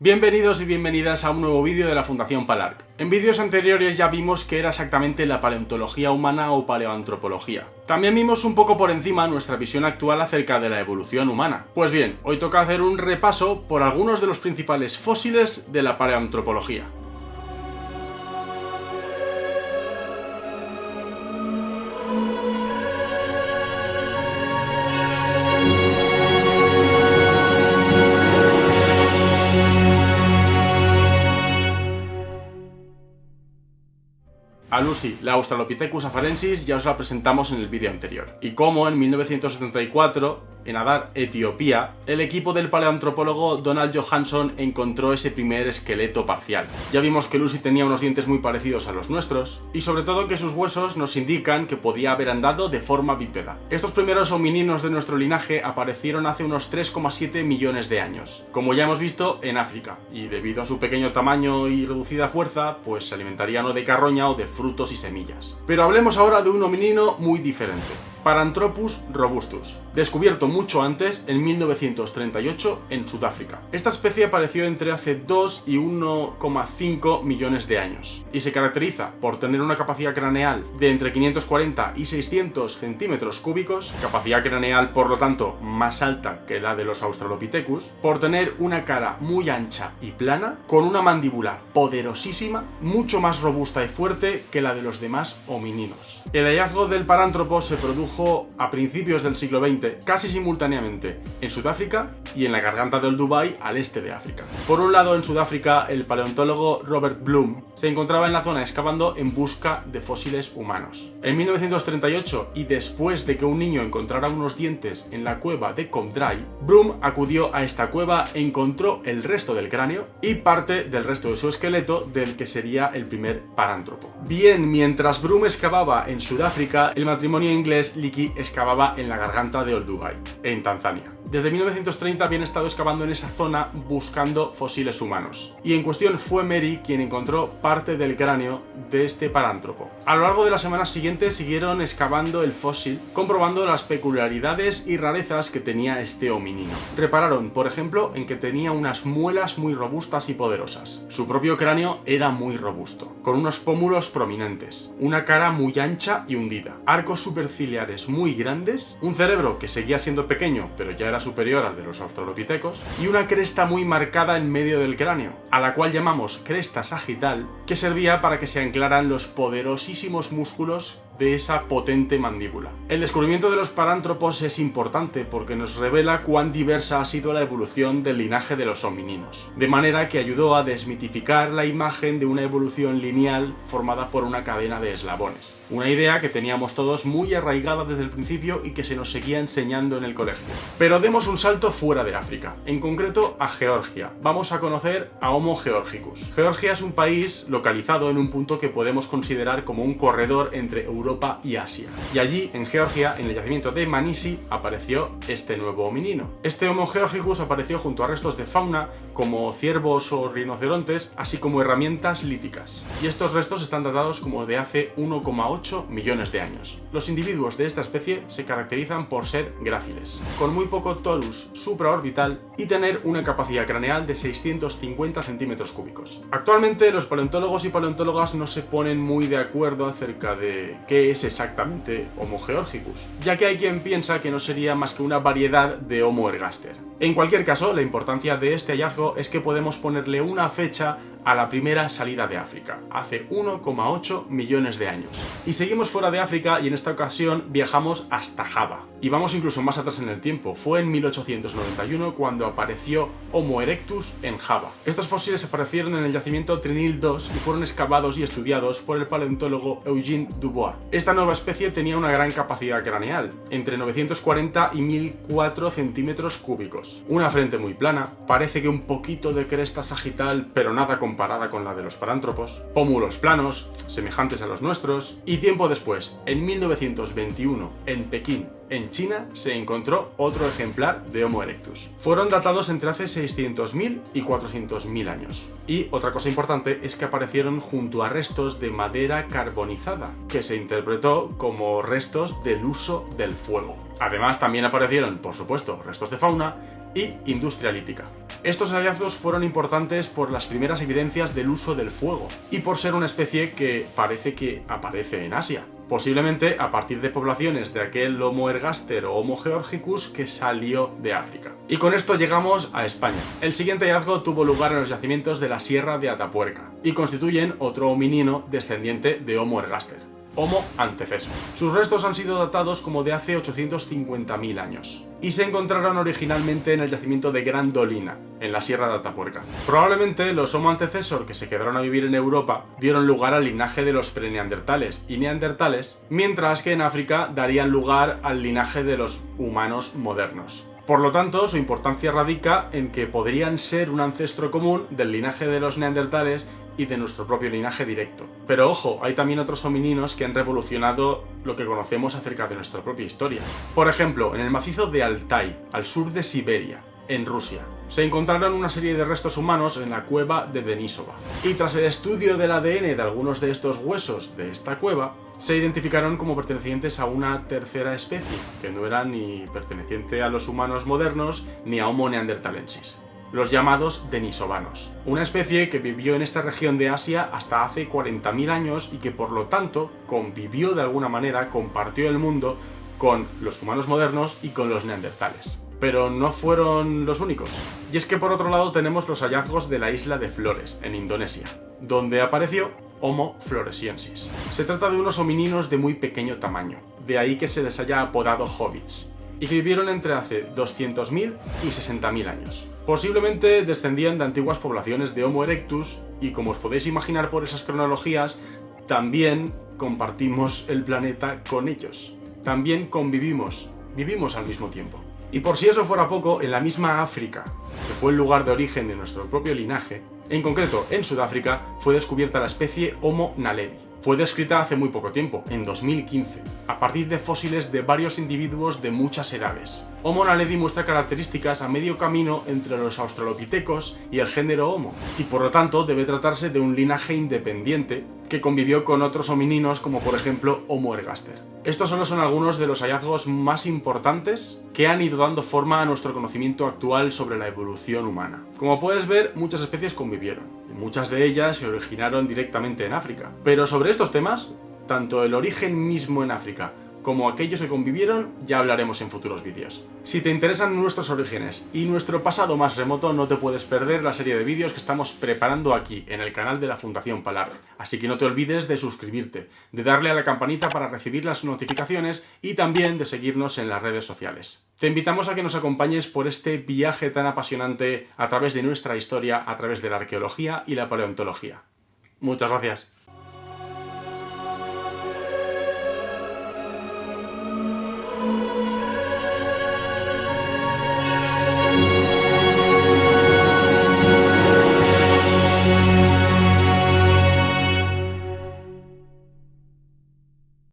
Bienvenidos y bienvenidas a un nuevo vídeo de la Fundación PALARC. En vídeos anteriores ya vimos qué era exactamente la paleontología humana o paleoantropología. También vimos un poco por encima nuestra visión actual acerca de la evolución humana. Pues bien, hoy toca hacer un repaso por algunos de los principales fósiles de la paleoantropología. A Lucy, la Australopithecus afarensis, ya os la presentamos en el vídeo anterior. Y como en 1974, en Adar, Etiopía, el equipo del paleoantropólogo Donald Johanson encontró ese primer esqueleto parcial. Ya vimos que Lucy tenía unos dientes muy parecidos a los nuestros, y sobre todo que sus huesos nos indican que podía haber andado de forma bípeda. Estos primeros homininos de nuestro linaje aparecieron hace unos 3,7 millones de años, como ya hemos visto en África, y debido a su pequeño tamaño y reducida fuerza, pues se alimentarían o de carroña o de frutos y semillas. Pero hablemos ahora de un hominino muy diferente. Paranthropus robustus, descubierto mucho antes, en 1938, en Sudáfrica. Esta especie apareció entre hace 2 y 1,5 millones de años, y se caracteriza por tener una capacidad craneal de entre 540 y 600 centímetros cúbicos, capacidad craneal por lo tanto más alta que la de los Australopithecus, por tener una cara muy ancha y plana, con una mandíbula poderosísima, mucho más robusta y fuerte que la de los demás homininos. El hallazgo del parántropo se produjo a principios del siglo XX, casi simultáneamente, en Sudáfrica y en la garganta del Dubái, al este de África. Por un lado, en Sudáfrica, el paleontólogo Robert Bloom se encontraba en la zona excavando en busca de fósiles humanos. En 1938, y después de que un niño encontrara unos dientes en la cueva de Combray, Bloom acudió a esta cueva e encontró el resto del cráneo y parte del resto de su esqueleto del que sería el primer parántropo. Bien, mientras Bloom excavaba en Sudáfrica, el matrimonio inglés Leakey excavaba en la garganta de Olduvai, en Tanzania. Desde 1930 habían estado excavando en esa zona buscando fósiles humanos, y en cuestión fue Mary quien encontró parte del cráneo de este parántropo. A lo largo de las semanas siguientes siguieron excavando el fósil, comprobando las peculiaridades y rarezas que tenía este hominino. Repararon, por ejemplo, en que tenía unas muelas muy robustas y poderosas. Su propio cráneo era muy robusto, con unos pómulos prominentes, una cara muy ancha y hundida, arcos superciliares muy grandes, un cerebro que seguía siendo pequeño pero ya era superior al de los australopithecus, y una cresta muy marcada en medio del cráneo, a la cual llamamos cresta sagital, que servía para que se anclaran los poderosísimos músculos de esa potente mandíbula. El descubrimiento de los parántropos es importante porque nos revela cuán diversa ha sido la evolución del linaje de los homininos, de manera que ayudó a desmitificar la imagen de una evolución lineal formada por una cadena de eslabones. Una idea que teníamos todos muy arraigada desde el principio y que se nos seguía enseñando en el colegio. Pero demos un salto fuera de África, en concreto a Georgia. Vamos a conocer a Homo georgicus. Georgia es un país localizado en un punto que podemos considerar como un corredor entre Europa y Asia. Y allí, en Georgia, en el yacimiento de Manisi, apareció este nuevo hominino. Este Homo georgicus apareció junto a restos de fauna como ciervos o rinocerontes, así como herramientas líticas. Y estos restos están datados como de hace 1,8 millones de años. Los individuos de esta especie se caracterizan por ser gráciles, con muy poco torus supraorbital y tener una capacidad craneal de 650 centímetros cúbicos. Actualmente los paleontólogos y paleontólogas no se ponen muy de acuerdo acerca de qué es exactamente Homo georgicus, ya que hay quien piensa que no sería más que una variedad de Homo ergaster. En cualquier caso, la importancia de este hallazgo es que podemos ponerle una fecha a la primera salida de África, hace 1,8 millones de años. Y seguimos fuera de África y en esta ocasión viajamos hasta Java. Y vamos incluso más atrás en el tiempo, fue en 1891 cuando apareció Homo erectus en Java. Estos fósiles aparecieron en el yacimiento Trinil II y fueron excavados y estudiados por el paleontólogo Eugene Dubois. Esta nueva especie tenía una gran capacidad craneal, entre 940 y 1004 centímetros cúbicos. Una frente muy plana, parece que un poquito de cresta sagital, pero nada comparada con la de los parántropos, pómulos planos, semejantes a los nuestros, y tiempo después, en 1921, en Pekín, en China, se encontró otro ejemplar de Homo erectus. Fueron datados entre hace 600.000 y 400.000 años. Y otra cosa importante es que aparecieron junto a restos de madera carbonizada, que se interpretó como restos del uso del fuego. Además, también aparecieron, por supuesto, restos de fauna y industria lítica. Estos hallazgos fueron importantes por las primeras evidencias del uso del fuego y por ser una especie que parece que aparece en Asia, posiblemente a partir de poblaciones de aquel Homo ergaster o Homo georgicus que salió de África. Y con esto llegamos a España. El siguiente hallazgo tuvo lugar en los yacimientos de la Sierra de Atapuerca y constituyen otro hominino descendiente de Homo ergaster, Homo antecesor. Sus restos han sido datados como de hace 850.000 años y se encontraron originalmente en el yacimiento de Gran Dolina, en la Sierra de Atapuerca. Probablemente los Homo antecesor que se quedaron a vivir en Europa dieron lugar al linaje de los preneandertales y neandertales, mientras que en África darían lugar al linaje de los humanos modernos. Por lo tanto, su importancia radica en que podrían ser un ancestro común del linaje de los neandertales y de nuestro propio linaje directo. Pero ojo, hay también otros homininos que han revolucionado lo que conocemos acerca de nuestra propia historia. Por ejemplo, en el macizo de Altai, al sur de Siberia, en Rusia, se encontraron una serie de restos humanos en la cueva de Denisova. Y tras el estudio del ADN de algunos de estos huesos de esta cueva, se identificaron como pertenecientes a una tercera especie, que no era ni perteneciente a los humanos modernos ni a Homo neanderthalensis, los llamados denisovanos, una especie que vivió en esta región de Asia hasta hace 40.000 años y que por lo tanto convivió de alguna manera, compartió el mundo con los humanos modernos y con los neandertales. Pero no fueron los únicos. Y es que por otro lado tenemos los hallazgos de la isla de Flores, en Indonesia, donde apareció Homo floresiensis. Se trata de unos homininos de muy pequeño tamaño, de ahí que se les haya apodado hobbits, y que vivieron entre hace 200.000 y 60.000 años. Posiblemente descendían de antiguas poblaciones de Homo erectus y, como os podéis imaginar por esas cronologías, también compartimos el planeta con ellos. También vivimos al mismo tiempo. Y por si eso fuera poco, en la misma África, que fue el lugar de origen de nuestro propio linaje, en concreto en Sudáfrica, fue descubierta la especie Homo naledi. Fue descrita hace muy poco tiempo, en 2015, a partir de fósiles de varios individuos de muchas edades. Homo naledi muestra características a medio camino entre los australopitecos y el género Homo, y por lo tanto debe tratarse de un linaje independiente que convivió con otros homininos como por ejemplo Homo ergaster. Estos solo son algunos de los hallazgos más importantes que han ido dando forma a nuestro conocimiento actual sobre la evolución humana. Como puedes ver, muchas especies convivieron, y muchas de ellas se originaron directamente en África. Pero sobre estos temas, tanto el origen mismo en África como aquellos que convivieron, ya hablaremos en futuros vídeos. Si te interesan nuestros orígenes y nuestro pasado más remoto, no te puedes perder la serie de vídeos que estamos preparando aquí, en el canal de la Fundación Palarc. Así que no te olvides de suscribirte, de darle a la campanita para recibir las notificaciones y también de seguirnos en las redes sociales. Te invitamos a que nos acompañes por este viaje tan apasionante a través de nuestra historia, a través de la arqueología y la paleontología. Muchas gracias.